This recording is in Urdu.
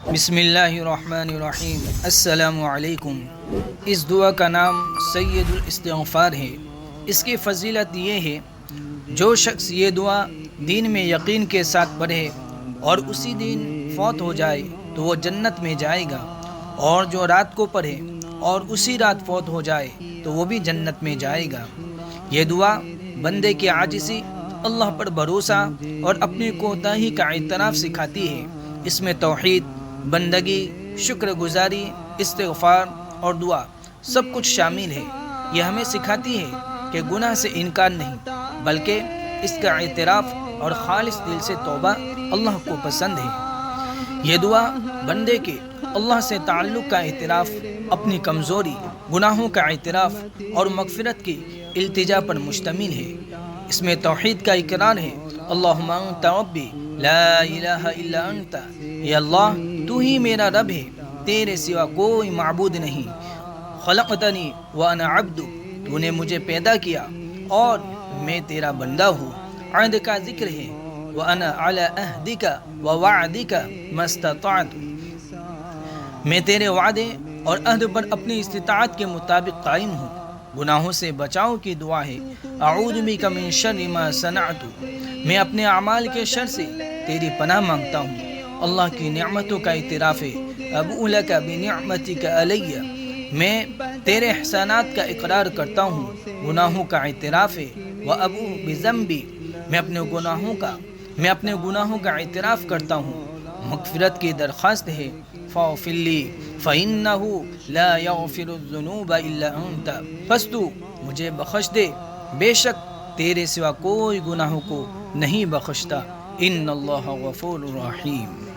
بسم اللہ الرحمن الرحیم۔ السلام علیکم۔ اس دعا کا نام سید الاستغفار ہے۔ اس کی فضیلت یہ ہے، جو شخص یہ دعا دین میں یقین کے ساتھ پڑھے اور اسی دن فوت ہو جائے تو وہ جنت میں جائے گا، اور جو رات کو پڑھے اور اسی رات فوت ہو جائے تو وہ بھی جنت میں جائے گا۔ یہ دعا بندے کی عاجزی، اللہ پر بھروسہ اور اپنی کوتاہی کا اعتراف سکھاتی ہے۔ اس میں توحید، بندگی، شکر گزاری، استغفار اور دعا سب کچھ شامل ہے۔ یہ ہمیں سکھاتی ہے کہ گناہ سے انکار نہیں، بلکہ اس کا اعتراف اور خالص دل سے توبہ اللہ کو پسند ہے۔ یہ دعا بندے کے اللہ سے تعلق کا اعتراف، اپنی کمزوری، گناہوں کا اعتراف اور مغفرت کی التجا پر مشتمل ہے۔ اس میں توحید کا اقرار ہے، اللہم انت ربی لا الہ الا انت، یا اللہ تو ہی میرا رب ہے، تیرے سوا کوئی معبود نہیں۔ خلقتنی وانا عبدک، تو نے مجھے پیدا کیا اور میں تیرا بندہ ہوں۔ عہد کا ذکر ہے، وانا علی عہدک ووعدک ما استطعت، میں تیرے وعدے اور عہد پر اپنی استطاعت کے مطابق قائم ہوں۔ گناہوں سے بچاؤ کی دعا ہے، اعوذ بک من شر ما صنعت، میں اپنے اعمال کے شر سے تیری پناہ مانگتا ہوں۔ اللہ کی نعمتوں کا اعتراف ہے، ابوء لک بنعمتک علی، میں تیرے احسانات کا اقرار کرتا ہوں۔ گناہوں کا اعتراف ہے، وابوء بذنبی، میں اپنے گناہوں کا اعتراف کرتا ہوں۔ مغفرت کی درخواست ہے، فاغفر لی فإنہ لا یغفر الذنوب الا انت، پس تو مجھے بخش دے، بے شک تیرے سوا کوئی گناہوں کو نہیں بخشتا، ان اللہ غفور رحیم۔